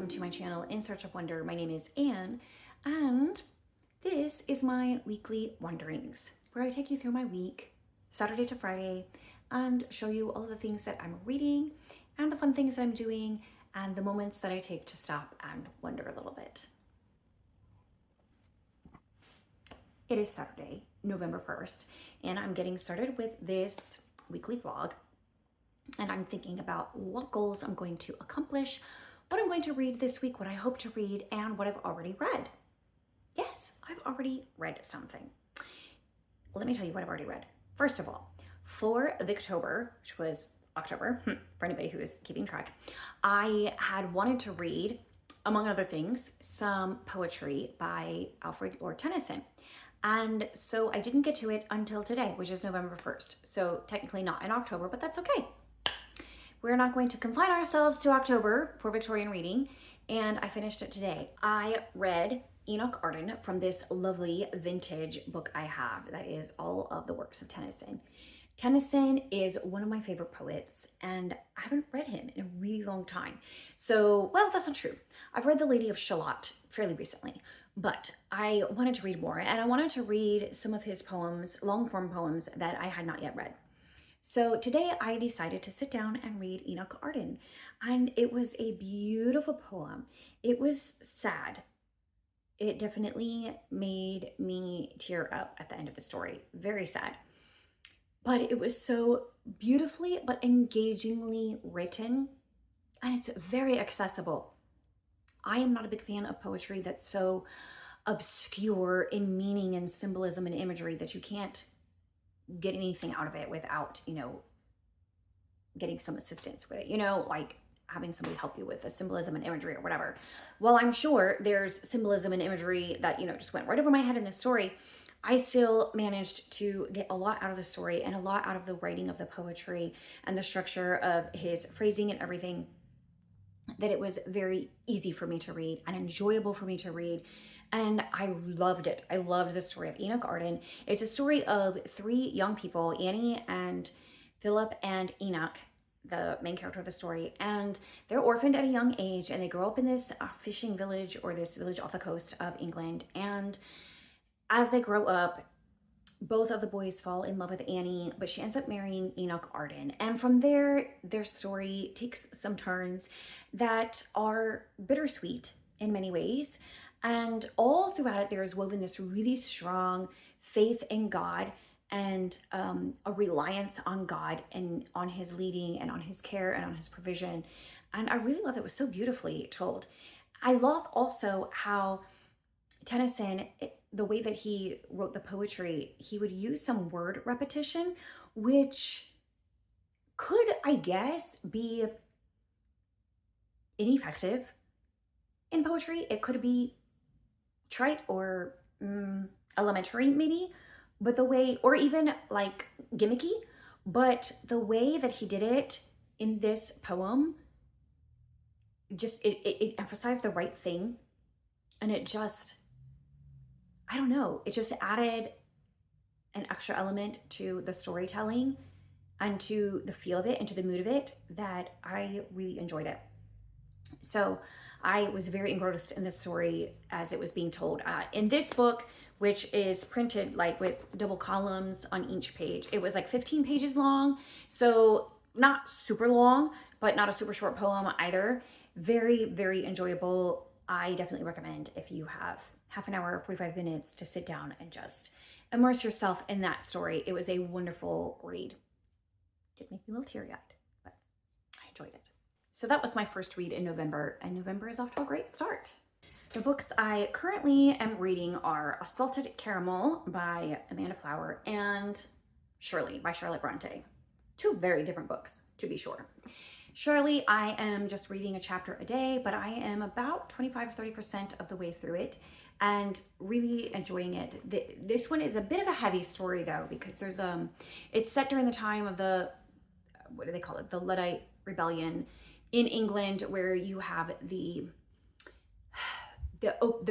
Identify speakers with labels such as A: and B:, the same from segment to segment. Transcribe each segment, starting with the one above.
A: welcome to my channel, In Search of Wonder. My name is Anne, and this is my weekly wanderings, where I take you through my week, Saturday to Friday, and show you all of the things that I'm reading, and the fun things that I'm doing, and the moments that I take to stop and wonder a little bit. It is Saturday, November 1st, and I'm getting started with this weekly vlog, and I'm thinking about what goals I'm going to accomplish, what I'm going to read this week, what I hope to read, and what I've already read. Yes, I've already read something. Let me tell you what I've already read. First of all, for Victober, which was October, for anybody who is keeping track, I had wanted to read, among other things, some poetry by Alfred Lord Tennyson. And so I didn't get to it until today, which is November 1st. So technically not in October, but that's okay. We're not going to confine ourselves to October for Victorian reading, and I finished it today. I read Enoch Arden from this lovely vintage book I have that is all of the works of Tennyson. Tennyson is one of my favorite poets, and I haven't read him in a really long time. So, well, that's not true. I've read The Lady of Shalott fairly recently, but I wanted to read more, and I wanted to read some of his poems, long-form poems that I had not yet read. So today I decided to sit down and read Enoch Arden, and it was a beautiful poem. It was sad. It definitely made me tear up at the end of the story. Very sad. But it was so beautifully but engagingly written, and it's very accessible. I am not a big fan of poetry that's so obscure in meaning and symbolism and imagery that you can't get anything out of it without, getting some assistance with it, like having somebody help you with the symbolism and imagery or whatever. Well, I'm sure there's symbolism and imagery that, just went right over my head in this story. I still managed to get a lot out of the story and a lot out of the writing of the poetry and the structure of his phrasing and everything, that it was very easy for me to read and enjoyable for me to read. And I loved it. I loved the story of Enoch Arden. It's a story of three young people, Annie and Philip and Enoch, the main character of the story. And they're orphaned at a young age, and they grow up in this fishing village, or this village off the coast of England. And as they grow up, both of the boys fall in love with Annie, but she ends up marrying Enoch Arden. And from there, their story takes some turns that are bittersweet in many ways. And all throughout it, there is woven this really strong faith in God and a reliance on God and on his leading and on his care and on his provision. And I really love that it was so beautifully told. I love also how Tennyson, the way that he wrote the poetry, he would use some word repetition, which could, I guess, be ineffective in poetry. It could be trite or elementary maybe, but the way, or even like gimmicky, but the way that he did it in this poem, just, it emphasized the right thing. And it just, I don't know, it just added an extra element to the storytelling and to the feel of it and to the mood of it that I really enjoyed it. So I was very engrossed in the story as it was being told. In this book, which is printed like with double columns on each page, it was like 15 pages long. So not super long, but not a super short poem either. Very, very enjoyable. I definitely recommend, if you have half an hour, 45 minutes to sit down and just immerse yourself in that story. It was a wonderful read. Did make me a little teary-eyed, but I enjoyed it. So that was my first read in November, and November is off to a great start. The books I currently am reading are Assaulted Caramel by Amanda Flower and Shirley by Charlotte Bronte. Two very different books, to be sure. Shirley, I am just reading a chapter a day, but I am about 25 to 30% of the way through it and really enjoying it. This one is a bit of a heavy story though, because there's it's set during the time of the, what do they call it? The Luddite Rebellion in England, where you have the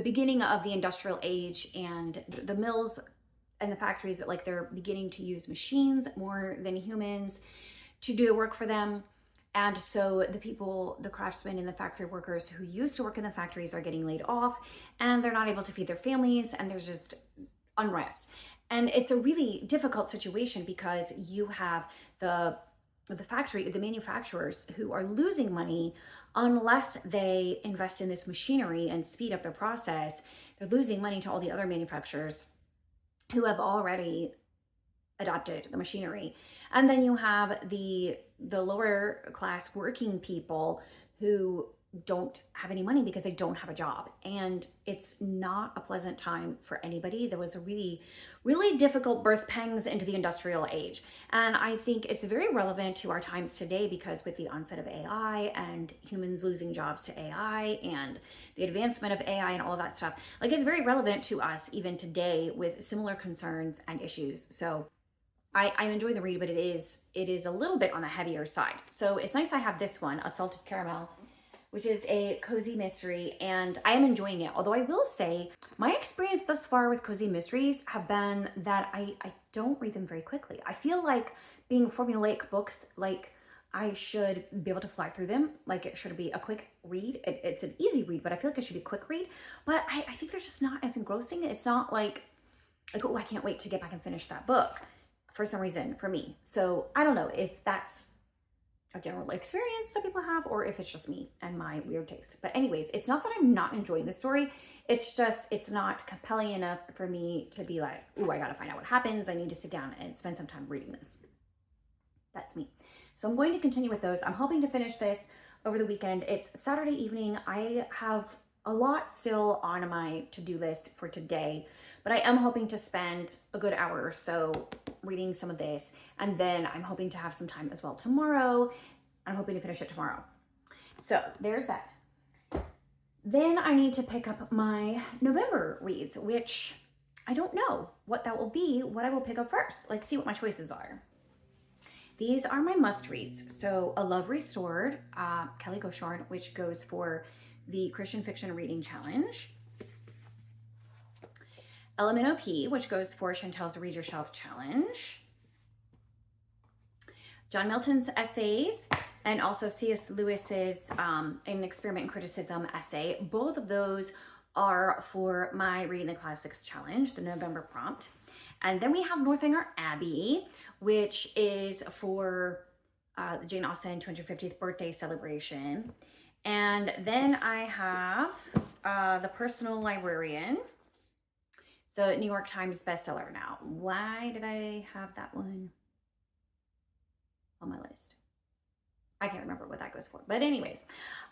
A: beginning of the industrial age, and the mills and the factories that, like, they're beginning to use machines more than humans to do the work for them. And so the people, the craftsmen and the factory workers who used to work in the factories are getting laid off, and they're not able to feed their families, and there's just unrest. And it's a really difficult situation because you have the manufacturers who are losing money unless they invest in this machinery and speed up their process. They're losing money to all the other manufacturers who have already adopted the machinery. And then you have the lower class working people who don't have any money because they don't have a job. And it's not a pleasant time for anybody. There was a really, really difficult birth pangs into the industrial age. And I think it's very relevant to our times today because with the onset of AI and humans losing jobs to AI and the advancement of AI and all of that stuff, like it's very relevant to us even today with similar concerns and issues. So I'm enjoying the read, but it is a little bit on the heavier side. So it's nice I have this one, A Salted Caramel, which is a cozy mystery, and I am enjoying it. Although I will say, my experience thus far with cozy mysteries have been that I don't read them very quickly. I feel like being formulaic books, like I should be able to fly through them. Like it should be a quick read. It's an easy read, but I feel like it should be a quick read. But I think they're just not as engrossing. It's not like, oh, I can't wait to get back and finish that book for some reason for me. So I don't know if that's a general experience that people have or if it's just me and my weird taste. But anyways, it's not that I'm not enjoying the story. It's just, it's not compelling enough for me to be like, ooh, I gotta find out what happens. I need to sit down and spend some time reading this. That's me. So I'm going to continue with those. I'm hoping to finish this over the weekend. It's Saturday evening. I have a lot still on my to-do list for today, but I am hoping to spend a good hour or so reading some of this, and then I'm hoping to have some time as well tomorrow. I'm hoping to finish it tomorrow. So there's that. Then I need to pick up my November reads, which I don't know what that will be, what I will pick up first. Let's see what my choices are. These are my must reads. So A Love Restored, Kelly Goshorn, which goes for the Christian Fiction Reading Challenge. Minnow Pea, which goes for Chantel's Read Your Shelf Challenge. John Milton's essays, and also C.S. Lewis's An Experiment in Criticism essay. Both of those are for my Reading the Classics Challenge, the November prompt. And then we have Northanger Abbey, which is for the Jane Austen 250th birthday celebration. And then I have The Personal Librarian, the New York Times bestseller now. Why did I have that one on my list? I can't remember what that goes for. But anyways,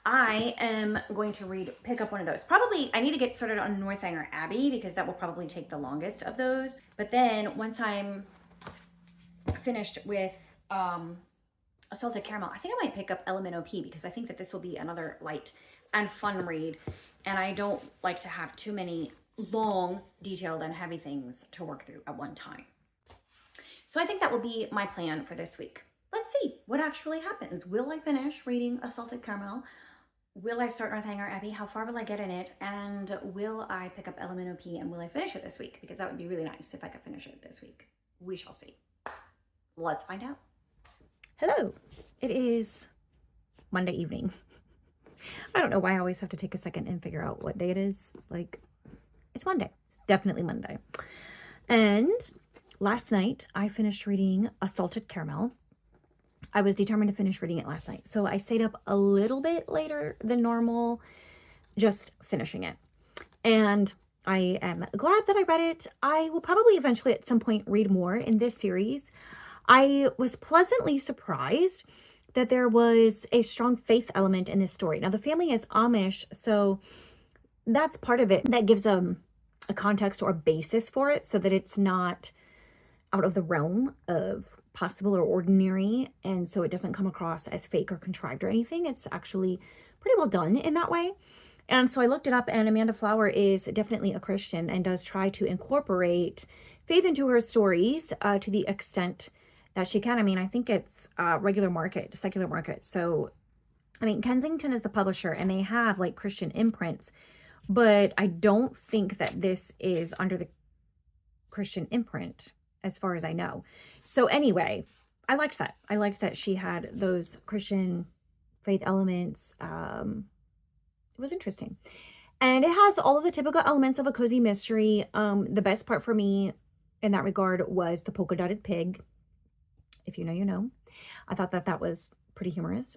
A: I am going to pick up one of those. Probably, I need to get started on Northanger Abbey because that will probably take the longest of those. But then once I'm finished with A Salted Caramel, I think I might pick up Minnow Pea because I think that this will be another light and fun read. And I don't like to have too many long, detailed, and heavy things to work through at one time. So I think that will be my plan for this week. Let's see what actually happens. Will I finish reading A Salted Caramel? Will I start Northanger Abbey? How far will I get in it? And will I pick up Minnow Pea, and will I finish it this week? Because that would be really nice if I could finish it this week. We shall see. Let's find out. Hello. It is Monday evening. I don't know why I always have to take a second and figure out what day it is. Like, it's Monday. It's definitely Monday. And last night I finished reading A Salted Caramel. I was determined to finish reading it last night. So I stayed up a little bit later than normal, just finishing it. And I am glad that I read it. I will probably eventually at some point read more in this series. I was pleasantly surprised that there was a strong faith element in this story. Now, the family is Amish, so that's part of it. That gives a context or a basis for it so that it's not out of the realm of possible or ordinary, and so it doesn't come across as fake or contrived or anything. It's actually pretty well done in that way. And so I looked it up, and Amanda Flower is definitely a Christian and does try to incorporate faith into her stories to the extent that she can. I mean, I think it's regular market, secular market. So, I mean, Kensington is the publisher, and they have like Christian imprints, but I don't think that this is under the Christian imprint as far as I know. So anyway, I liked that. I liked that she had those Christian
B: faith elements. It was interesting. And it has all of the typical elements of a cozy mystery. The best part for me in that regard was the polka dotted pig. If you know, you know. I thought that that was pretty humorous.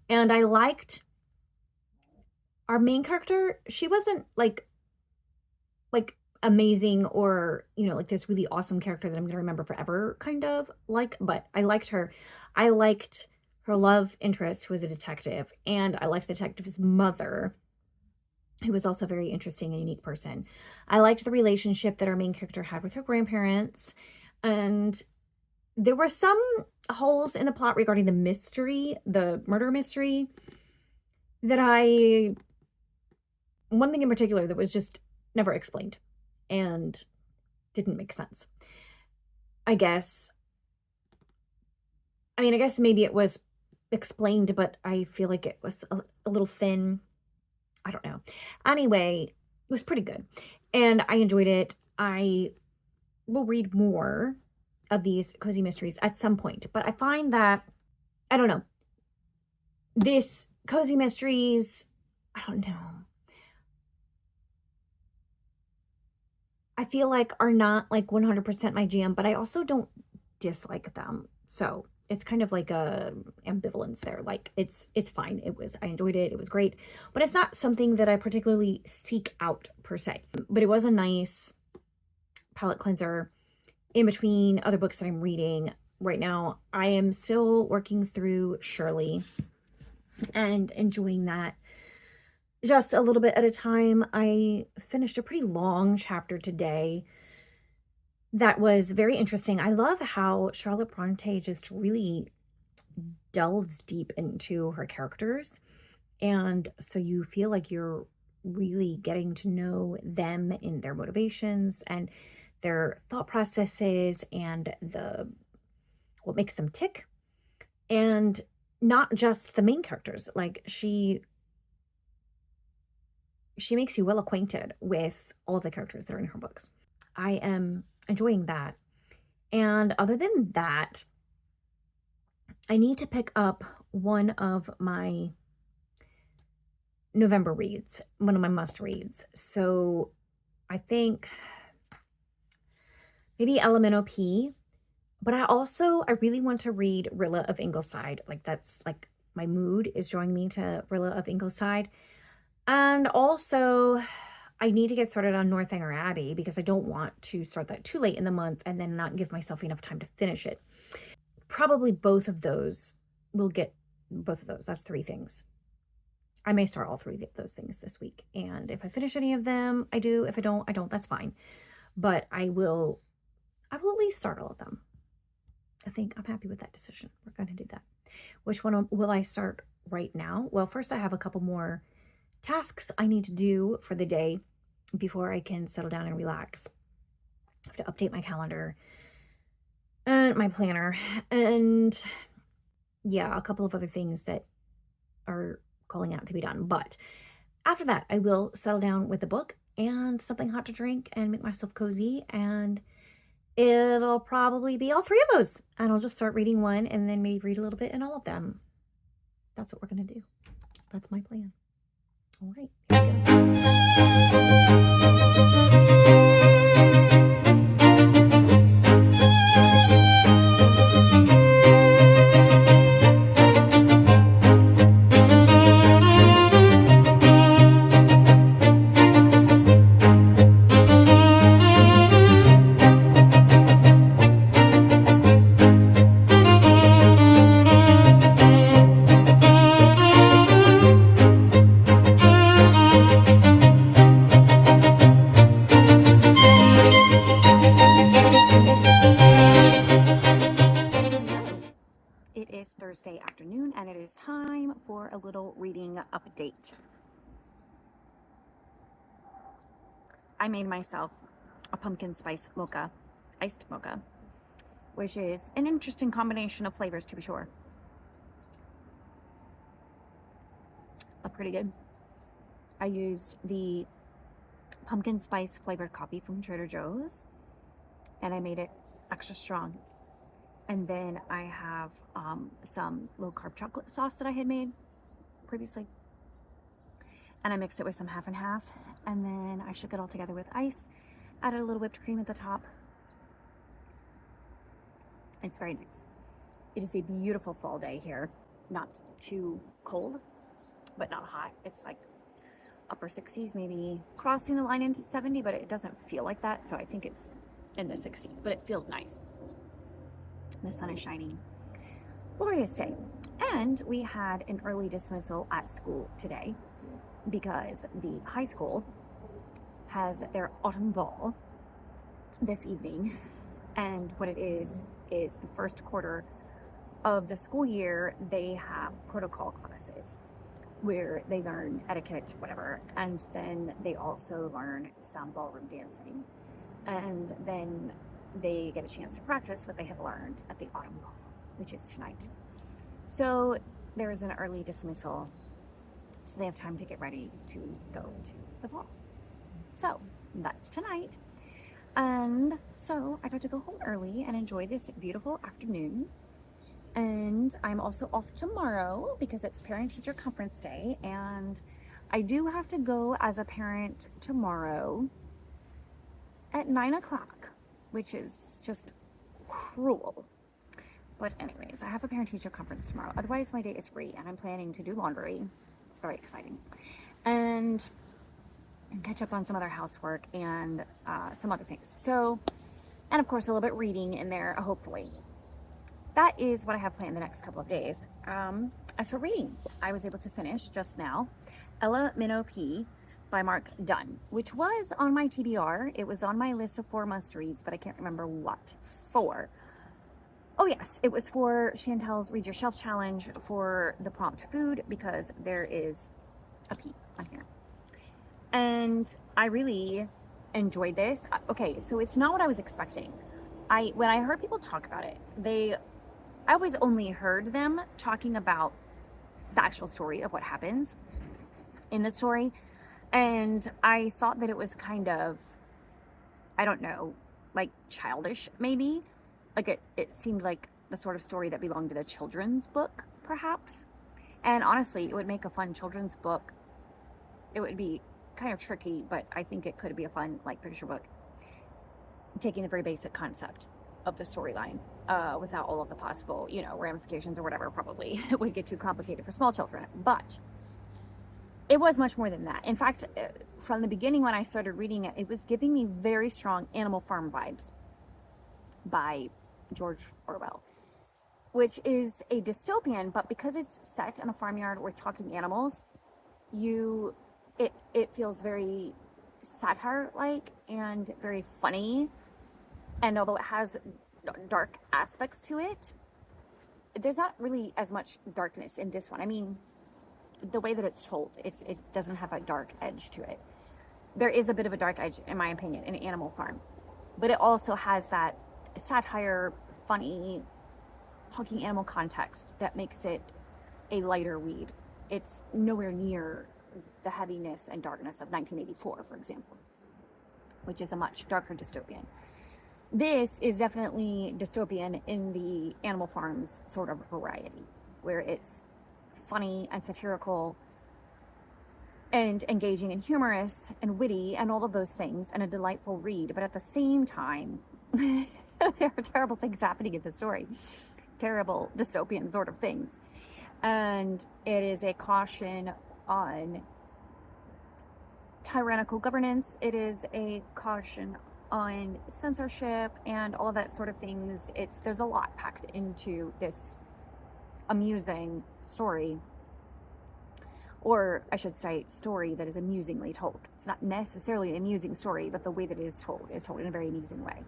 B: And I liked our main character. She wasn't like amazing or, you know, like this really awesome character that I'm going to remember forever kind of like, but I liked her. I liked her love interest, who was a detective, and I liked the detective's mother, who was also a very interesting and unique person. I liked the relationship that our main character had with her grandparents, and there were some holes in the plot regarding the mystery, the murder mystery, that one thing in particular that was just never explained and didn't make sense. I guess, I mean, I guess maybe it was explained, but I feel like it was a little thin. I don't know. Anyway, it was pretty good and I enjoyed it. I will read more of these cozy mysteries at some point, but I find that, I don't know, this cozy mysteries, I don't know, I feel like are not like 100% my jam, but I also don't dislike them. So it's kind of like a ambivalence there. Like it's fine. I enjoyed it. It was great, but it's not something that I particularly seek out per se. But it was a nice palate cleanser in between other books that I'm reading right now. I am still working through Shirley and enjoying that just a little bit at a time. I finished a pretty long chapter today that was very interesting. I love how Charlotte Bronte just really delves deep into her characters. And so you feel like you're really getting to know them in their motivations and their thought processes and the what makes them tick. And not just the main characters. Like she makes you well acquainted with all of the characters that are in her books. I am enjoying that. And other than that, I need to pick up one of my November reads, one of my must reads. So I think maybe Minnow Pea, but I really want to read Rilla of Ingleside. Like that's like my mood is drawing me to Rilla of Ingleside. And also I need to get started on Northanger Abbey because I don't want to start that too late in the month and then not give myself enough time to finish it. Probably both of those will get both of those. That's 3 things. I may start all 3 of those things this week. And if I finish any of them, I do. If I don't, I don't. That's fine. But I will at least start all of them. I think I'm happy with that decision. We're going to do that. Which one will I start right now? Well, first I have a couple more tasks I need to do for the day before I can settle down and relax. I have to update my calendar and my planner and yeah, a couple of other things that are calling out to be done. But after that, I will settle down with a book and something hot to drink and make myself cozy. And it'll probably be all 3 of those. And I'll just start reading one and then maybe read a little bit in all of them. That's what we're going to do. That's my plan. All right. Here we go. Thursday afternoon, and it is time for a little reading update. I made myself a pumpkin spice mocha, iced mocha, which is an interesting combination of flavors to be sure. But pretty good. I used the pumpkin spice flavored coffee from Trader Joe's, and I made it extra strong. And then I have some low carb chocolate sauce that I had made.
A: previously. And I mixed it with some half and half, and then I shook it all together with ice, added a little whipped cream at the top. It's very nice. It is a beautiful fall day here. Not too cold, but not hot. It's like upper 60s, maybe crossing the line into 70, but it doesn't feel like that. So I think it's in the 60s, but it feels nice. The sun is shining. Glorious day. And we had an early dismissal at school today because the high school has their autumn ball this evening. And what it is the first quarter of the school year, they have protocol classes where they learn etiquette, whatever, and then they also learn some ballroom dancing. And then they get a chance to practice what they have learned at the autumn ball, which is tonight. So there is an early dismissal, so they have time to get ready to go to the ball. So that's tonight. And so I got to go home early and enjoy this beautiful afternoon. And I'm also off tomorrow because it's parent-teacher conference day, and I do have to go as a parent tomorrow at 9 o'clock, which is just cruel. But anyways, I have a parent-teacher conference tomorrow. Otherwise, my day is free, and I'm planning to do laundry. It's very exciting. And catch up on some other housework and some other things. So, and of course, a little bit reading in there, hopefully. That is what I have planned the next couple of days. As for reading, I was able to finish just now Ella Minnow Pea by Mark Dunn, which was on my TBR. It was on my list of 4 must-reads, but I can't remember what for. Oh yes, it was for Chantel's Read Your Shelf Challenge for the prompt food, because there is a pea on here. And I really enjoyed this. Okay, so it's not what I was expecting. When I heard people talk about it, I always only heard them talking about the actual story of what happens in the story. And I thought that it was kind of, I don't know, like childish maybe. Like it seemed like the sort of story that belonged in a children's book, perhaps. And honestly, it would make a fun children's book. It would be kind of tricky, but I think it could be a fun, like, picture book, taking the very basic concept of the storyline without all of the possible, ramifications or whatever. Probably it would get too complicated for small children, but it was much more than that. In fact, from the beginning when I started reading it, it was giving me very strong Animal Farm vibes by George Orwell, which is a dystopian, but because it's set in a farmyard with talking animals, it feels very satire-like and very funny. And although it has dark aspects to it, there's not really as much darkness in this one. I mean, the way that it's told, it doesn't have a dark edge to it. There is a bit of a dark edge, in my opinion, in Animal Farm, but it also has that satire, funny, talking animal context that makes it a lighter read. It's nowhere near the heaviness and darkness of 1984, for example, which is a much darker dystopian. This is definitely dystopian in the Animal Farm's sort of variety, where it's funny and satirical and engaging and humorous and witty and all of those things, and a delightful read. But at the same time, there are terrible things happening in the story. Terrible dystopian sort of things. And it is a caution on tyrannical governance. It is a caution on censorship and all of that sort of things. There's a lot packed into this amusing story, or I should say story that is amusingly told. It's not necessarily an amusing story, but the way that it is told in a very amusing way.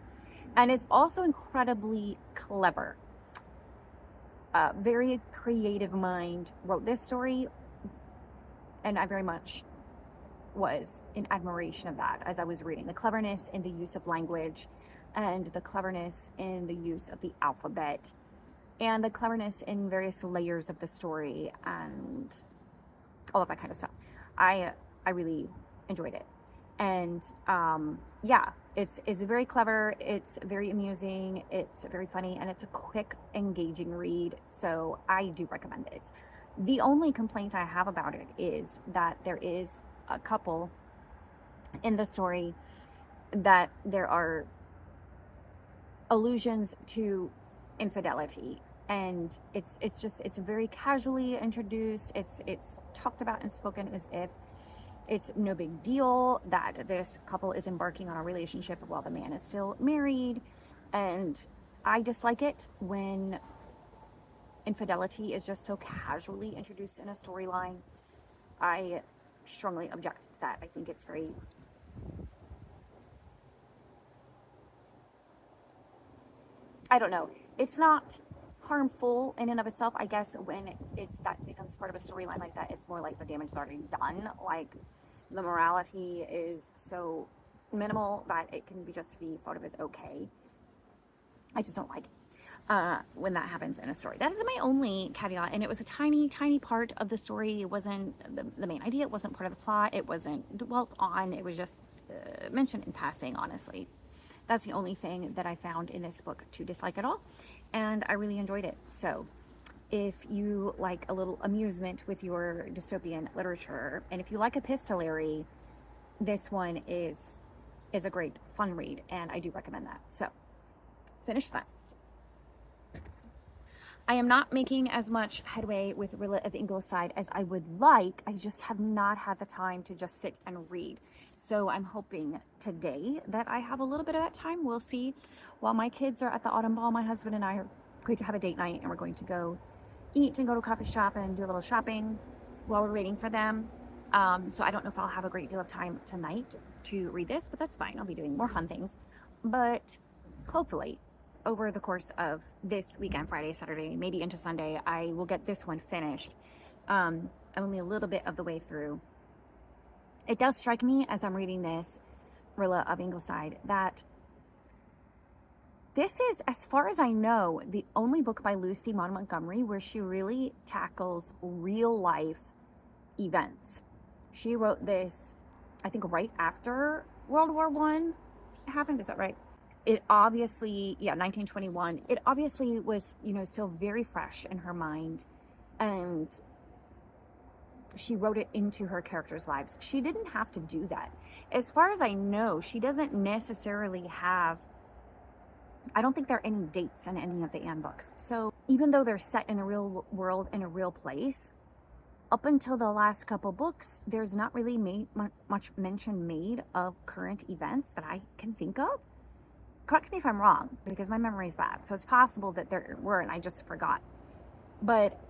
A: And it's also incredibly clever. Very creative mind wrote this story, and I very much was in admiration of that as I was reading. The cleverness in the use of language, and the cleverness in the use of the alphabet, and the cleverness in various layers of the story, and all of that kind of stuff. I really enjoyed it. And yeah, it's very clever, it's very amusing, it's very funny, and it's a quick, engaging read. So I do recommend this. The only complaint I have about it is that there is a couple in the story that there are allusions to infidelity, and it's very casually introduced. It's talked about and spoken as if it's no big deal that this couple is embarking on a relationship while the man is still married. And I dislike it when infidelity is just so casually introduced in a storyline. I strongly object to that. I think it's very, I don't know, it's not harmful in and of itself. I guess when that becomes part of a storyline like that, it's more like the damage is already done. Like, the morality is so minimal that it can just be thought of as okay. I just don't like when that happens in a story. That is my only caveat, and it was a tiny, tiny part of the story. It wasn't the main idea. It wasn't part of the plot. It wasn't dwelt on. It was just mentioned in passing, honestly. That's the only thing that I found in this book to dislike at all, and I really enjoyed it. So if you like a little amusement with your dystopian literature, and if you like epistolary, this one is a great fun read, and I do recommend that. So finish that. I am not making as much headway with Rilla of Ingleside as I would like. I just have not had the time to just sit and read. So I'm hoping today that I have a little bit of that time. We'll see. While my kids are at the autumn ball, my husband and I are going to have a date night, and we're going to go eat and go to a coffee shop and do a little shopping while we're waiting for them. So I don't know if I'll have a great deal of time tonight to read this, but that's fine. I'll be doing more fun things. But hopefully, over the course of this weekend, Friday, Saturday, maybe into Sunday, I will get this one finished. I'm only a little bit of the way through. It does strike me as I'm reading this, Rilla of Ingleside, that this is, as far as I know, the only book by Lucy Maud Montgomery where she really tackles real life events. She wrote this, I think, right after World War I happened. Is that right? It obviously, 1921, it obviously was, still very fresh in her mind. And she wrote it into her characters' lives. She didn't have to do that. As far as I know, she doesn't necessarily have, I don't think there are any dates in any of the Anne books. So even though they're set in the real world, in a real place, up until the last couple books, there's not really much mention made of current events that I can think of. Correct me if I'm wrong, because my memory is bad. So it's possible that there were, and I just forgot. But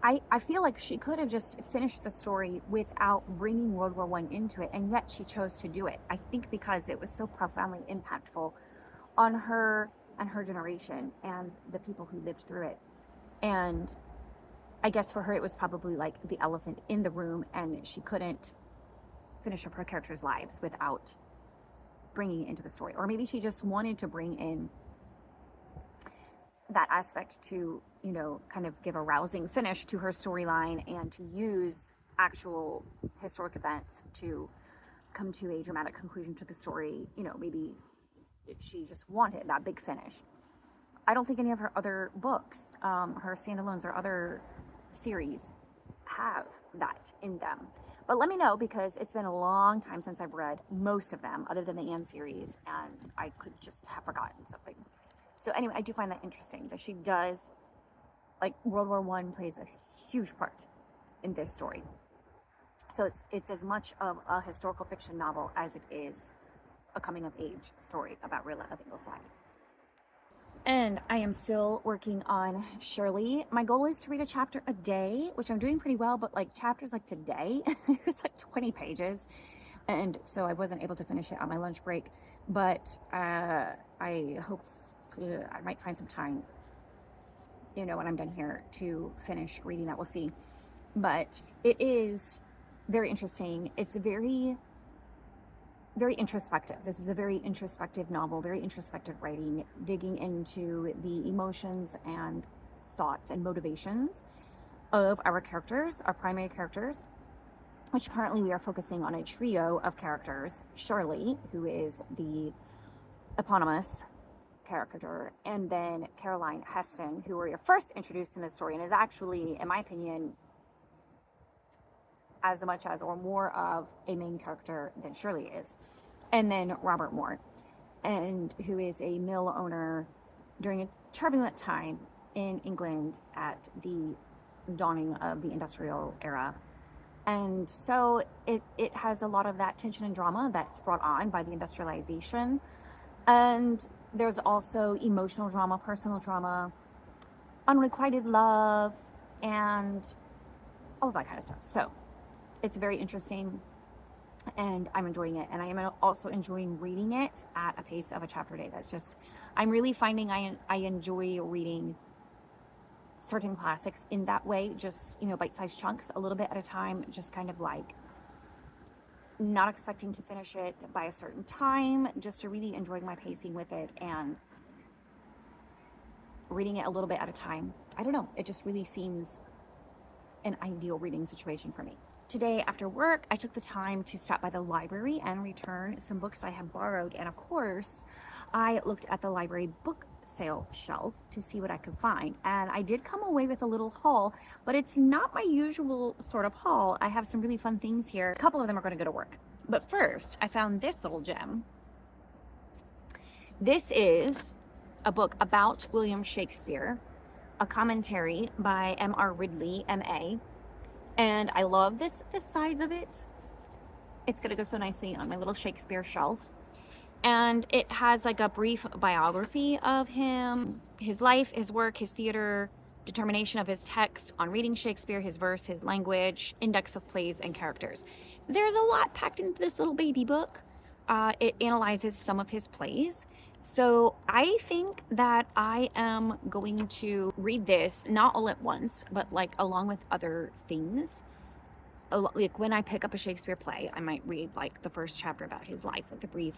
A: I feel like she could have just finished the story without bringing World War I into it, and yet she chose to do it. I think because it was so profoundly impactful on her and her generation and the people who lived through it. And I guess for her, it was probably like the elephant in the room, and she couldn't finish up her characters' lives without bringing it into the story. Or maybe she just wanted to bring in that aspect to, kind of give a rousing finish to her storyline and to use actual historic events to come to a dramatic conclusion to the story. Maybe she just wanted that big finish. I don't think any of her other books, her standalones or other series, have that in them. But let me know, because it's been a long time since I've read most of them, other than the Anne series, and I could just have forgotten something. So anyway, I do find that interesting that she does, like, World War I plays a huge part in this story. So it's as much of a historical fiction novel as it is a coming-of-age story about Rilla of Ingleside. And I am still working on Shirley. My goal is to read a chapter a day, which I'm doing pretty well, but like chapters like today, it was like 20 pages. And so I wasn't able to finish it on my lunch break, but I hope I might find some time, when I'm done here, to finish reading that. We'll see. But it is very interesting. It's very introspective. This is a very introspective novel, very introspective writing, digging into the emotions and thoughts and motivations of our characters, our primary characters, which currently we are focusing on a trio of characters: Shirley, who is the eponymous character, and then Caroline Heston, who were first introduced in the story and is actually, in my opinion, as much as or more of a main character than Shirley is. And then Robert Moore, and who is a mill owner during a turbulent time in England at the dawning of the industrial era. And so it has a lot of that tension and drama that's brought on by the industrialization. And there's also emotional drama, personal drama, unrequited love, and all of that kind of stuff. So it's very interesting, and I'm enjoying it. And I am also enjoying reading it at a pace of a chapter a day. That's just, I'm really finding I enjoy reading certain classics in that way, just, bite-sized chunks, a little bit at a time, just kind of like not expecting to finish it by a certain time, just really enjoying my pacing with it and reading it a little bit at a time. I don't know, it just really seems an ideal reading situation for me. Today after work, I took the time to stop by the library and return some books I had borrowed, and of course I looked at the library book sale shelf to see what I could find, and I did come away with a little haul, but it's not my usual sort of haul. I have some really fun things here. A couple of them are going to go to work, but first I found this little gem. This is a book about William Shakespeare, a commentary by M.R. Ridley, M.A., and I love the size of it. It's going to go so nicely on my little Shakespeare shelf. And it has like a brief biography of him, his life, his work, his theater, determination of his text on reading Shakespeare, his verse, his language, index of plays and characters. There's a lot packed into this little baby book. It analyzes some of his plays. So I think that I am going to read this, not all at once, but like along with other things. Like when I pick up a Shakespeare play, I might read like the first chapter about his life with a brief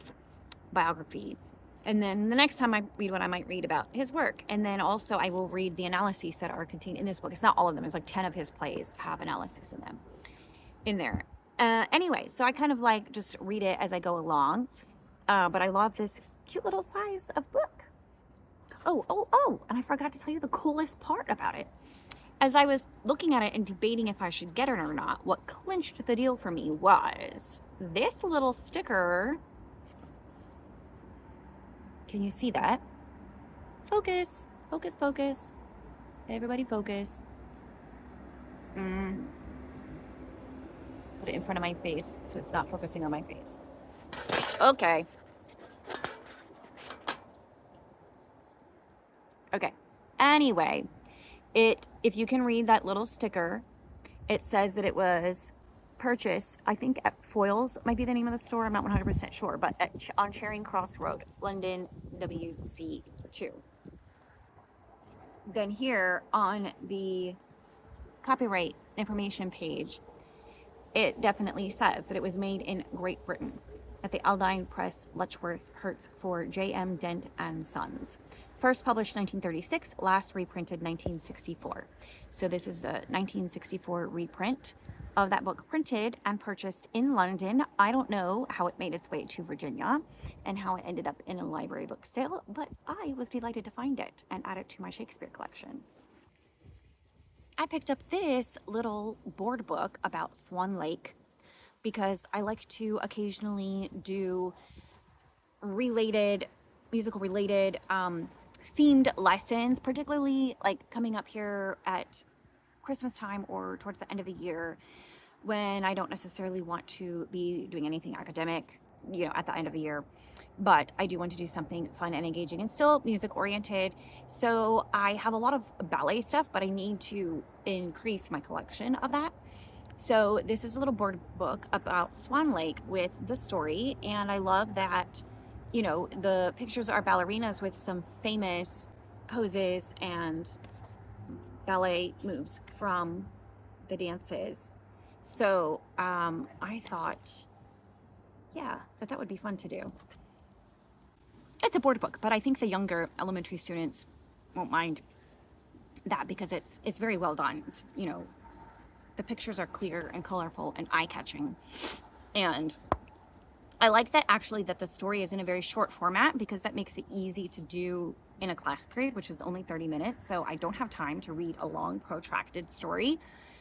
A: biography, and then the next time I read one, I might read about his work, and then also I will read the analyses that are contained in this book. It's not all of them, it's like 10 of his plays have analysis in them in there. Anyway, so I kind of like just read it as I go along, but I love this cute little size of book. Oh, and I forgot to tell you the coolest part about it. As I was looking at it and debating if I should get it or not, what clinched the deal for me was this little sticker. Can you see that? Focus, focus, focus. Everybody focus. Put it in front of my face so it's not focusing on my face. Okay. Anyway, if you can read that little sticker, it says that it was purchased, I think at Foyles might be the name of the store, I'm not 100% sure, but on Charing Cross Road, London, WC2. Then here on the copyright information page, it definitely says that it was made in Great Britain at the Aldine Press, Letchworth, Herts for J.M. Dent and Sons. First published 1936, last reprinted 1964. So this is a 1964 reprint of that book, printed and purchased in London. I don't know how it made its way to Virginia and how it ended up in a library book sale, but I was delighted to find it and add it to my Shakespeare collection. I picked up this little board book about Swan Lake because I like to occasionally do musical related themed lessons, particularly like coming up here at Christmas time or towards the end of the year when I don't necessarily want to be doing anything academic, at the end of the year, but I do want to do something fun and engaging and still music oriented. So I have a lot of ballet stuff, but I need to increase my collection of that. So this is a little board book about Swan Lake with the story, and I love that the pictures are ballerinas with some famous poses and ballet moves from the dances. So I thought, that would be fun to do. It's a board book, but I think the younger elementary students won't mind that because it's very well done. It's, the pictures are clear and colorful and eye-catching, and I like that actually that the story is in a very short format because that makes it easy to do in a class period, which is only 30 minutes. So I don't have time to read a long protracted story.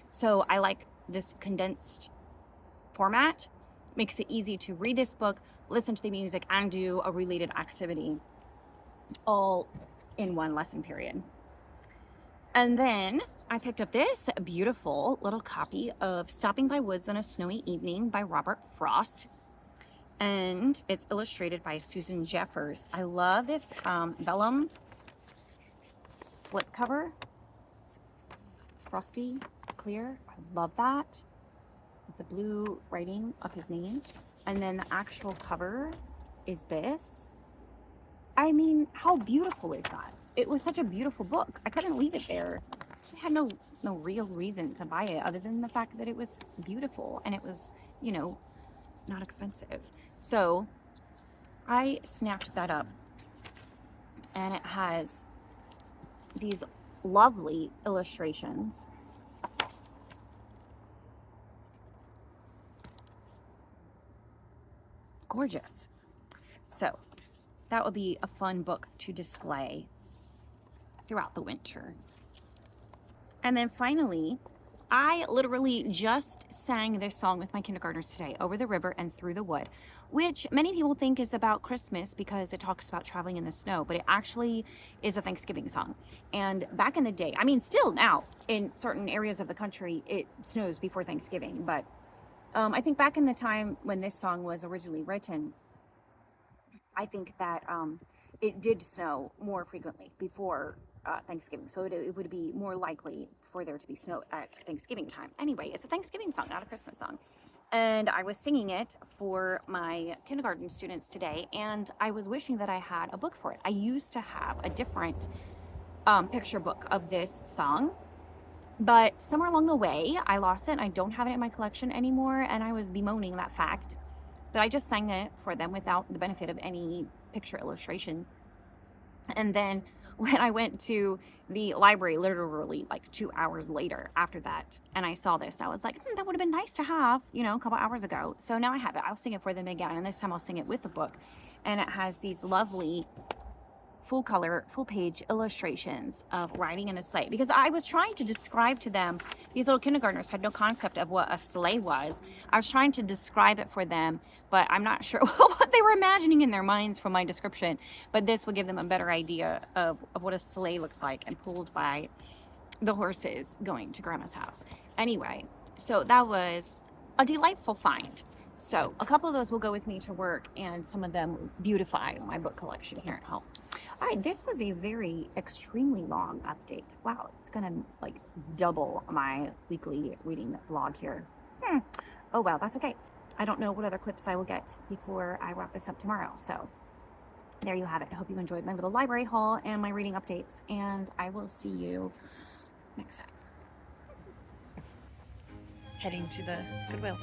A: So I like this condensed format makes it easy to read this book, listen to the music, and do a related activity all in one lesson period. And then I picked up this beautiful little copy of Stopping by Woods on a Snowy Evening by Robert Frost. And it's illustrated by Susan Jeffers. I love this vellum slipcover. It's frosty, clear. I love that. With the blue writing of his name. And then the actual cover is this. I mean, how beautiful is that? It was such a beautiful book. I couldn't leave it there. I had no real reason to buy it other than the fact that it was beautiful and it was, you know, not expensive. So I snapped that up, and it has these lovely illustrations. Gorgeous. So that would be a fun book to display throughout the winter. And then finally, I literally just sang this song with my kindergartners today, Over the River and Through the Wood, which many people think is about Christmas because it talks about traveling in the snow, but it actually is a Thanksgiving song. And back in the day, I mean, still now in certain areas of the country, it snows before Thanksgiving, but I think back in the time when this song was originally written, I think that it did snow more frequently before Thanksgiving. So it would be more likely for there to be snow at Thanksgiving time. Anyway, it's a Thanksgiving song, not a Christmas song. And I was singing it for my kindergarten students today, and I was wishing that I had a book for it. I used to have a different picture book of this song, but somewhere along the way, I lost it and I don't have it in my collection anymore, and I was bemoaning that fact. But I just sang it for them without the benefit of any picture illustration. And then when I went to the library, literally like 2 hours later after that, and I saw this, I was like, that would have been nice to have, you know, a couple hours ago. So now I have it. I'll sing it for them again, and this time I'll sing it with the book. And it has these lovely full color, full page illustrations of riding in a sleigh, because I was trying to describe to them, these little kindergartners had no concept of what a sleigh was. I was trying to describe it for them, but I'm not sure what they were imagining in their minds from my description, but this will give them a better idea of what a sleigh looks like and pulled by the horses going to Grandma's house. Anyway, so that was a delightful find. So a couple of those will go with me to work, and some of them will beautify my book collection here at home. All right, this was a very extremely long update. Wow, it's gonna like double my weekly reading vlog here. Oh well, that's okay. I don't know what other clips I will get before I wrap this up tomorrow. So there you have it. I hope you enjoyed my little library haul and my reading updates, and I will see you next time. Heading to the Goodwill.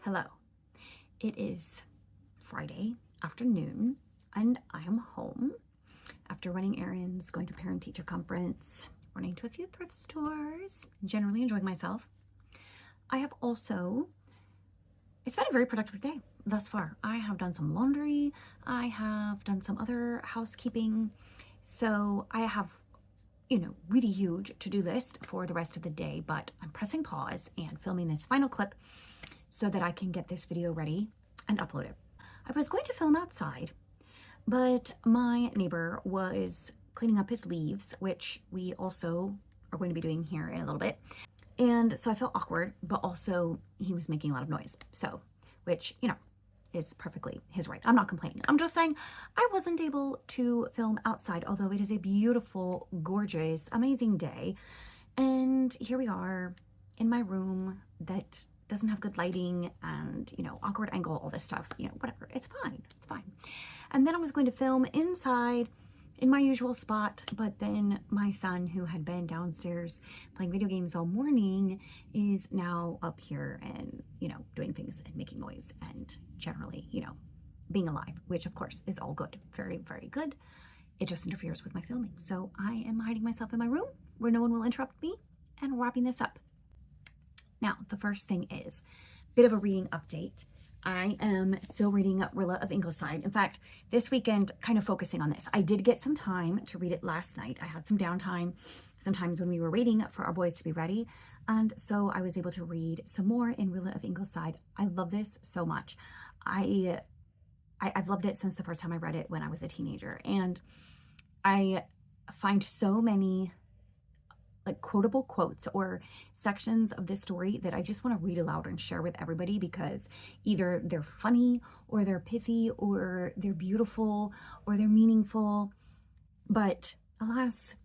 A: Hello. It is Friday afternoon and I am home after running errands, going to parent-teacher conference, running to a few thrift stores, generally enjoying myself. I have also, it's been a very productive day thus far. I have done some laundry. I have done some other housekeeping. So I have, really huge to-do list for the rest of the day, but I'm pressing pause and filming this final clip so that I can get this video ready and upload it. I was going to film outside, but my neighbor was cleaning up his leaves, which we also are going to be doing here in a little bit. And so I felt awkward, but also he was making a lot of noise. So, which, is perfectly his right. I'm not complaining. I'm just saying I wasn't able to film outside, although it is a beautiful, gorgeous, amazing day. And here we are in my room that doesn't have good lighting and, awkward angle, all this stuff, whatever. It's fine. It's fine. And then I was going to film inside in my usual spot, but then my son, who had been downstairs playing video games all morning, is now up here and, doing things and making noise and generally, being alive, which of course is all good. Very, very good. It just interferes with my filming. So I am hiding myself in my room where no one will interrupt me and wrapping this up. Now, the first thing is a bit of a reading update. I am still reading Rilla of Ingleside. In fact, this weekend, kind of focusing on this. I did get some time to read it last night. I had some downtime sometimes when we were waiting for our boys to be ready. And so I was able to read some more in Rilla of Ingleside. I love this so much. I've loved it since the first time I read it when I was a teenager. And I find so many quotable quotes or sections of this story that I just want to read aloud and share with everybody, because either they're funny or they're pithy or they're beautiful or they're meaningful. But alas,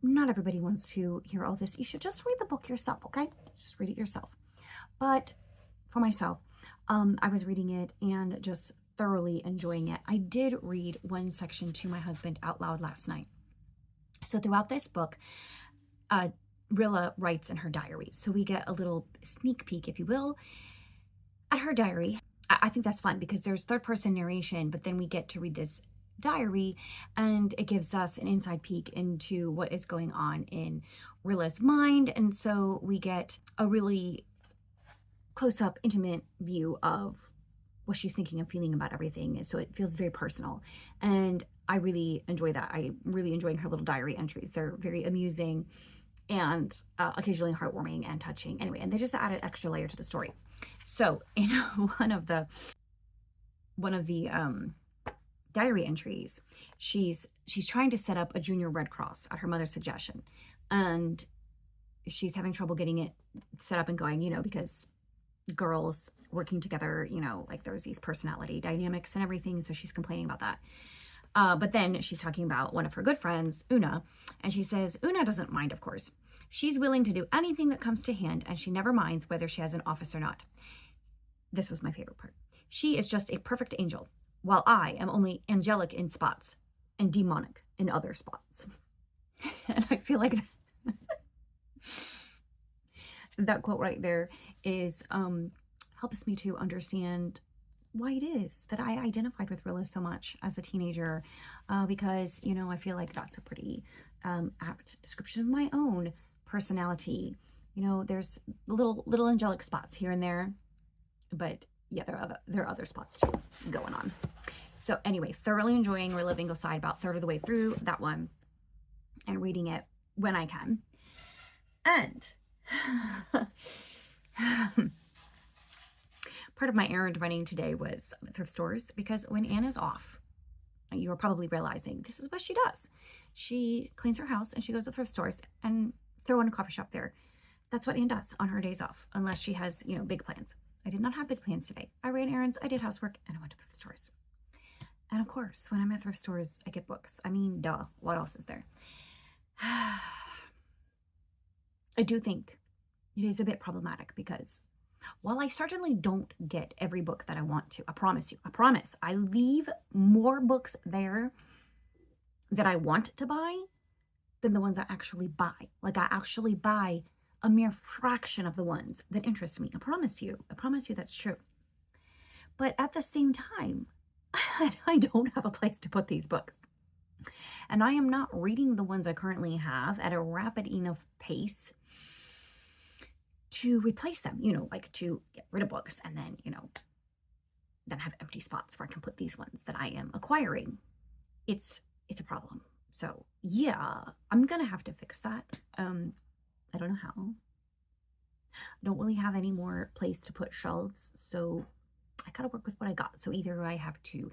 A: not everybody wants to hear all this. You should just read the book yourself, okay? Just read it yourself. But for myself, I was reading it and just thoroughly enjoying it. I did read one section to my husband out loud last night. So throughout this book, Rilla writes in her diary. So we get a little sneak peek, if you will, at her diary. I think that's fun because there's third person narration, but then we get to read this diary and it gives us an inside peek into what is going on in Rilla's mind. And so we get a really close up, intimate view of what she's thinking and feeling about everything. So it feels very personal. And I really enjoy that. I'm really enjoying her little diary entries. They're very amusing and occasionally heartwarming and touching. Anyway, and they just added extra layer to the story. So in one of the diary entries, she's trying to set up a junior Red Cross at her mother's suggestion, and she's having trouble getting it set up and going, because girls working together, there's these personality dynamics and everything. So she's complaining about that. But then she's talking about one of her good friends, Una, and she says, Una doesn't mind, of course. She's willing to do anything that comes to hand, and she never minds whether she has an office or not. This was my favorite part. She is just a perfect angel, while I am only angelic in spots and demonic in other spots. And I feel like that quote right there is helps me to understand why it is that I identified with Rilla so much as a teenager, because, I feel like that's a pretty apt description of my own personality. There's little angelic spots here and there, but yeah, there are other spots too going on. So anyway, thoroughly enjoying Rilla of Ingleside, about third of the way through that one and reading it when I can. And part of my errand running today was thrift stores, because when Anne is off, you are probably realizing this is what she does. She cleans her house and she goes to thrift stores and throw in a coffee shop there. That's what Anne does on her days off, unless she has, big plans. I did not have big plans today. I ran errands, I did housework, and I went to thrift stores. And of course, when I'm at thrift stores, I get books. I mean, duh, what else is there? I do think it is a bit problematic because while I certainly don't get every book that I want to, I promise you, I leave more books there that I want to buy than the ones I actually buy. Like, I actually buy a mere fraction of the ones that interest me. I promise you that's true.
B: But at the same time, I don't have a place to put these books. And I am not reading the ones I currently have at a rapid enough pace to replace them, like to get rid of books and then, then have empty spots where I can put these ones that I am acquiring. It's a problem. So yeah, I'm gonna have to fix that. I don't know how. I don't really have any more place to put shelves, so I gotta work with what I got. So either I have to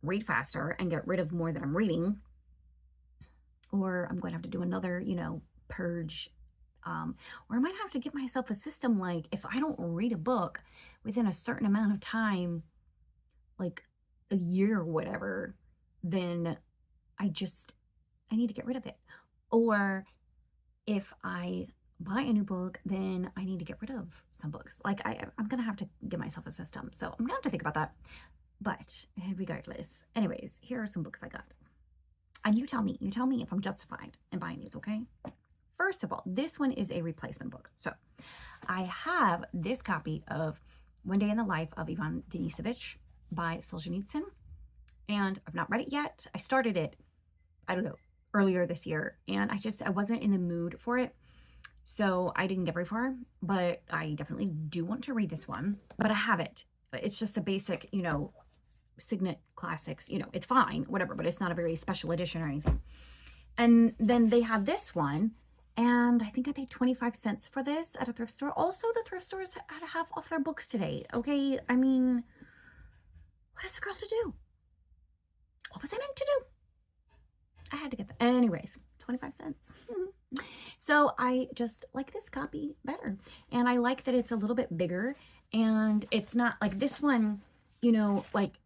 B: read faster and get rid of more that I'm reading, or I'm going to have to do another, purge. Or I might have to give myself a system like if I don't read a book within a certain amount of time, like a year or whatever, then I need to get rid of it. Or if I buy a new book, then I need to get rid of some books. Like I'm going to have to give myself a system. So I'm going to have to think about that. But regardless, anyways, here are some books I got. And you tell me if I'm justified in buying these, okay? First of all, this one is a replacement book. So I have this copy of One Day in the Life of Ivan Denisovich by Solzhenitsyn. And I've not read it yet. I started it, I don't know, earlier this year. And I wasn't in the mood for it. So I didn't get very far. But I definitely do want to read this one. But I have it. It's just a basic, Signet Classics. It's fine, whatever. But it's not a very special edition or anything. And then they have this one. And I think I paid 25 cents for this at a thrift store. Also, the thrift stores had half off their books today. Okay, I mean, what is a girl to do? What was I meant to do? I had to get that. Anyways, 25 cents. So I just like this copy better. And I like that it's a little bit bigger. And it's not like this one, like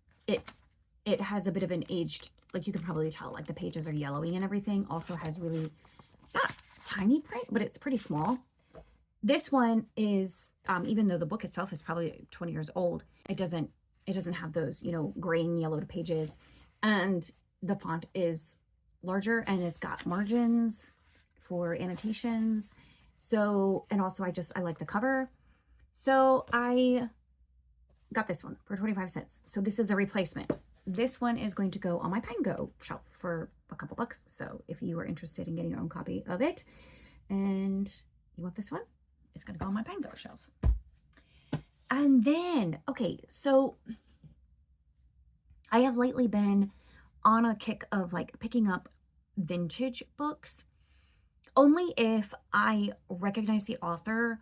B: it has a bit of an aged, like you can probably tell, like the pages are yellowing and everything. Also has really, not tiny print, but it's pretty small. This one is, even though the book itself is probably 20 years old, it doesn't have those, gray and yellowed pages. And the font is larger and it's got margins for annotations. So, and also I like the cover. So I got this one for 25 cents. So this is a replacement. This one is going to go on my Pango shelf for a couple bucks. So if you are interested in getting your own copy of it and you want this one, it's going to go on my Pango shelf. And then, okay, so I have lately been on a kick of like picking up vintage books only if I recognize the author.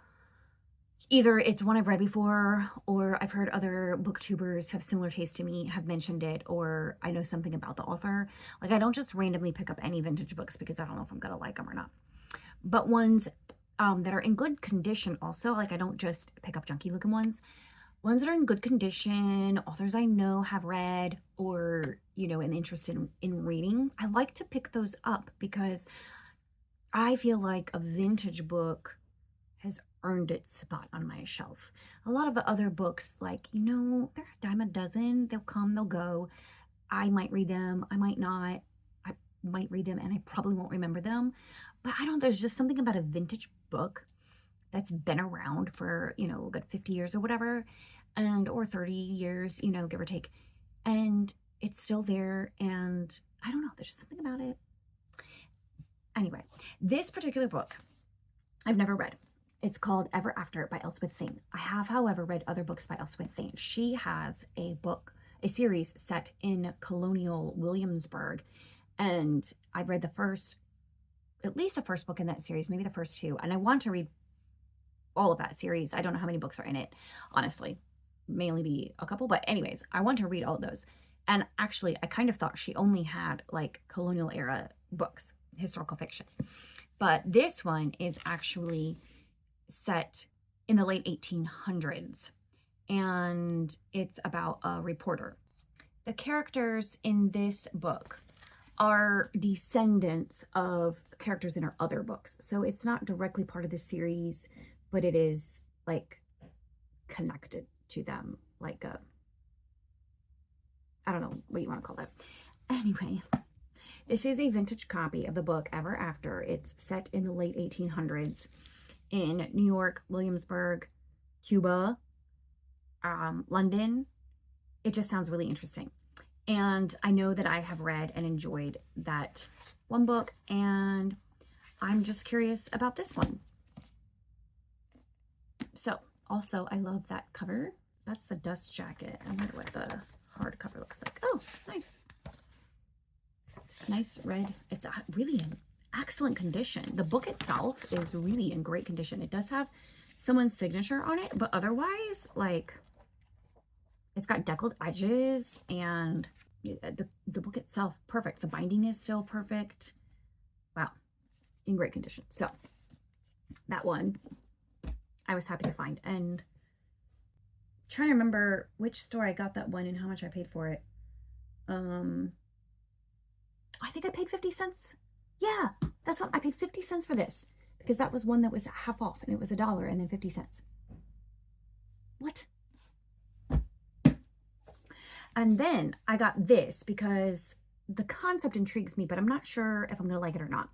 B: Either it's one I've read before, or I've heard other booktubers who have similar taste to me have mentioned it, or I know something about the author. Like, I don't just randomly pick up any vintage books because I don't know if I'm going to like them or not. But ones that are in good condition also. Like, I don't just pick up junky looking ones. Ones that are in good condition, authors I know have read, or, am interested in reading. I like to pick those up because I feel like a vintage book has earned its spot on my shelf. A lot of the other books, like, they're a dime a dozen. They'll come, they'll go. I might read them, I might not. I might read them and I probably won't remember them. But there's just something about a vintage book that's been around for, a good 50 years or whatever, or 30 years, give or take. And it's still there, and I don't know, there's just something about it. Anyway, this particular book I've never read. It's called Ever After by Elspeth Thane. I have, however, read other books by Elspeth Thane. She has a series set in colonial Williamsburg, and I've read at least the first book in that series, maybe the first two, and I want to read all of that series. I don't know how many books are in it, honestly. Mainly be a couple, but anyways, I want to read all of those. And actually, I kind of thought she only had like colonial era books, historical fiction. But this one is actually set in the late 1800s, and it's about a reporter. The characters in this book are descendants of characters in her other books. So it's not directly part of the series, but it is like connected to them, like I don't know what you want to call that. Anyway, this is a vintage copy of the book Ever After. It's set in the late 1800s in New York, Williamsburg, Cuba, London, it just sounds really interesting. And I know that I have read and enjoyed that one book, and I'm just curious about this one. So, also, I love that cover. That's the dust jacket. I wonder what the hardcover looks like. Oh, nice. It's nice red. It's really in excellent condition. The book itself is really in great condition. It does have someone's signature on it, but otherwise, like, it's got deckled edges, and the book itself, perfect. The binding is still perfect. Wow, in great condition. So that one I was happy to find. And trying to remember which store I got that one and how much I paid for it. I think I paid 50 cents. Yeah, that's what I paid, 50 cents for this, because that was one that was half off, and it was $1 and then 50 cents. What? And then I got this because the concept intrigues me, but I'm not sure if I'm going to like it or not.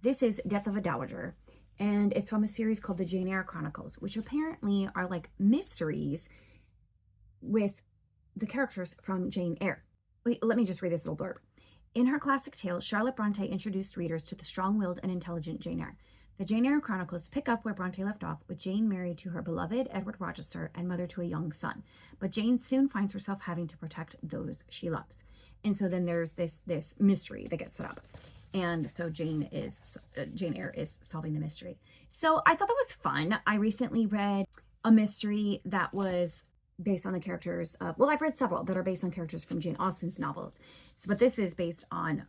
B: This is Death of a Dowager, and it's from a series called the Jane Eyre Chronicles, which apparently are like mysteries with the characters from Jane Eyre. Wait, let me just read this little blurb. In her classic tale, Charlotte Bronte introduced readers to the strong-willed and intelligent Jane Eyre. The Jane Eyre Chronicles pick up where Bronte left off, with Jane married to her beloved Edward Rochester and mother to a young son. But Jane soon finds herself having to protect those she loves. And so then there's this mystery that gets set up. And so Jane Eyre is solving the mystery. So I thought that was fun. I recently read a mystery that was based on the characters of, well, I've read several that are based on characters from Jane Austen's novels. So, but this is based on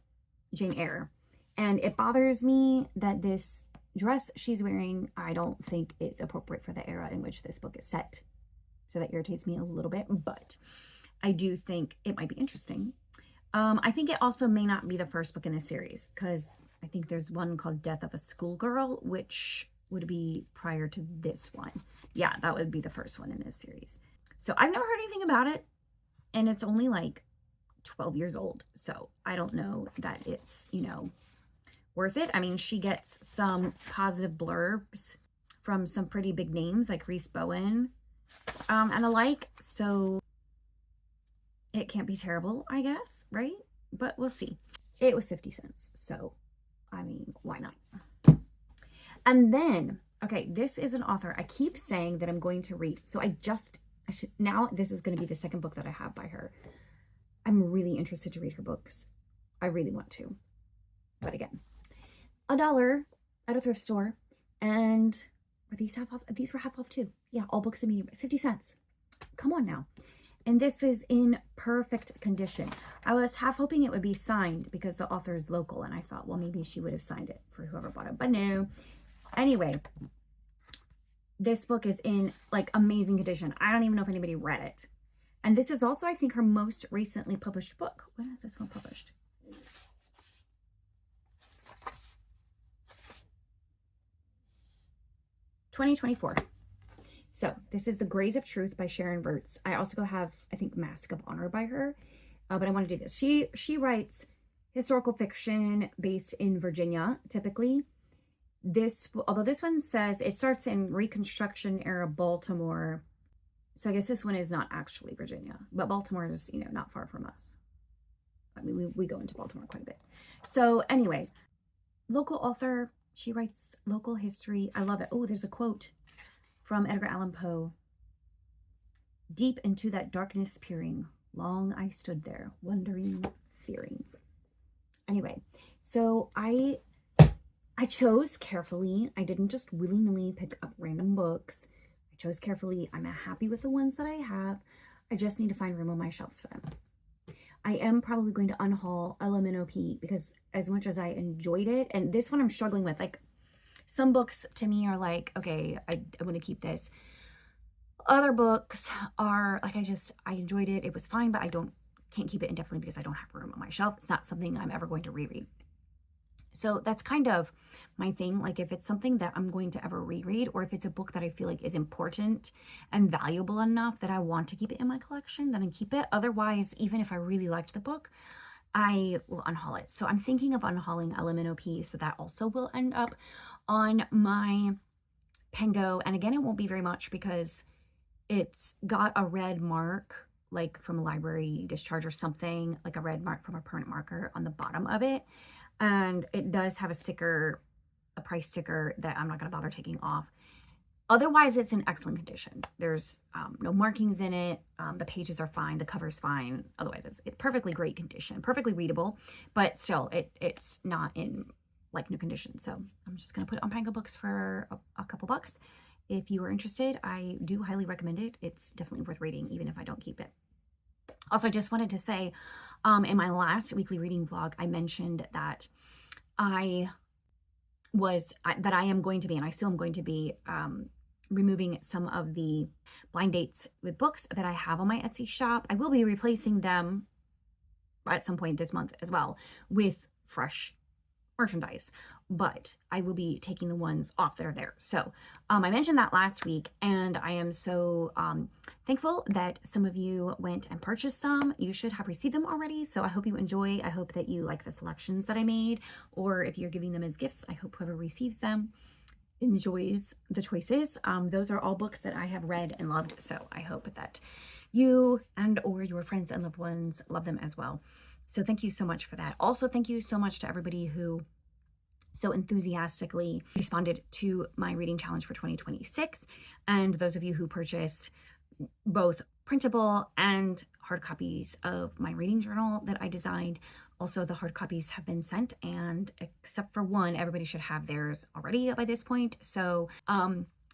B: Jane Eyre. And it bothers me that this dress she's wearing, I don't think it's appropriate for the era in which this book is set. So that irritates me a little bit, but I do think it might be interesting. I think it also may not be the first book in this series, because I think there's one called Death of a Schoolgirl, which would be prior to this one. Yeah, that would be the first one in this series. So I've never heard anything about it, and it's only like 12 years old. So I don't know that it's, worth it. I mean, she gets some positive blurbs from some pretty big names like Reese Bowen and alike. So it can't be terrible, I guess, right? But we'll see. It was 50 cents. So, I mean, why not? And then, okay, this is an author I keep saying that I'm going to read. So now this is going to be the second book that I have by her. I'm really interested to read her books. I really want to. But again, $1 at a thrift store. And were these half off? These were half off too. Yeah, all books immediately. 50 cents. Come on now. And this is in perfect condition. I was half hoping it would be signed because the author is local. And I thought, well, maybe she would have signed it for whoever bought it. But no. Anyway, this book is in like amazing condition. I don't even know if anybody read it. And this is also, I think, her most recently published book. When is this one published? '24. So this is The Grays of Truth by Sharon Burtz. I also have, I think, Mask of Honor by her. But I want to do this. She writes historical fiction based in Virginia, typically. Although this one says it starts in Reconstruction era Baltimore. So I guess this one is not actually Virginia, but Baltimore is, not far from us. I mean, we go into Baltimore quite a bit. So anyway, local author, she writes local history. I love it. Oh, there's a quote from Edgar Allan Poe. Deep into that darkness peering, long I stood there, wondering, fearing. Anyway, so I chose carefully. I didn't just willy-nilly pick up random books. I chose carefully. I'm happy with the ones that I have. I just need to find room on my shelves for them. I am probably going to unhaul Minnow Pea because as much as I enjoyed it, and this one I'm struggling with, like some books to me are like, okay, I want to keep this. Other books are like, I enjoyed it. It was fine, but can't keep it indefinitely because I don't have room on my shelf. It's not something I'm ever going to reread. So that's kind of my thing. Like if it's something that I'm going to ever reread, or if it's a book that I feel like is important and valuable enough that I want to keep it in my collection, then I keep it. Otherwise, even if I really liked the book, I will unhaul it. So I'm thinking of unhauling Minnow Pea, so that also will end up on my Pengo. And again, it won't be very much because it's got a red mark
A: like from a library discharge or something, like a red mark from a permanent marker on the bottom of it. And it does have a sticker, a price sticker that I'm not going to bother taking off. Otherwise, it's in excellent condition. There's no markings in it. The pages are fine. The cover's fine. Otherwise, it's perfectly great condition, perfectly readable, but still, it's not in like new condition. So I'm just going to put it on Pango Books for a couple bucks. If you are interested, I do highly recommend it. It's definitely worth reading, even if I don't keep it. Also, I just wanted to say, in my last weekly reading vlog, I mentioned that I am going to be, and I still am going to be, removing some of the blind dates with books that I have on my Etsy shop. I will be replacing them at some point this month as well with fresh merchandise, but I will be taking the ones off that are there. So I mentioned that last week, and I am so thankful that some of you went and purchased some. You should have received them already, so I hope you enjoy. I hope that you like the selections that I made, or if you're giving them as gifts, I hope whoever receives them enjoys the choices. Those are all books that I have read and loved, so I hope that you and or your friends and loved ones love them as well. So thank you so much for that. Also, thank you so much to everybody who so enthusiastically responded to my reading challenge for 2026, and those of you who purchased both printable and hard copies of my reading journal that I designed. Also, the hard copies have been sent, and except for one, everybody should have theirs already by this point. So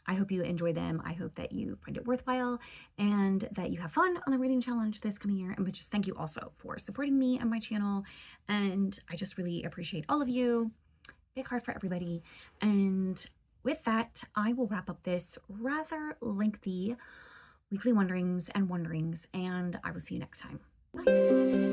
A: I hope you enjoy them. I hope that you find it worthwhile and that you have fun on the reading challenge this coming year. And just thank you also for supporting me and my channel. And I just really appreciate all of you. Big heart for everybody. And with that, I will wrap up this rather lengthy weekly wonderings, and I will see you next time. Bye.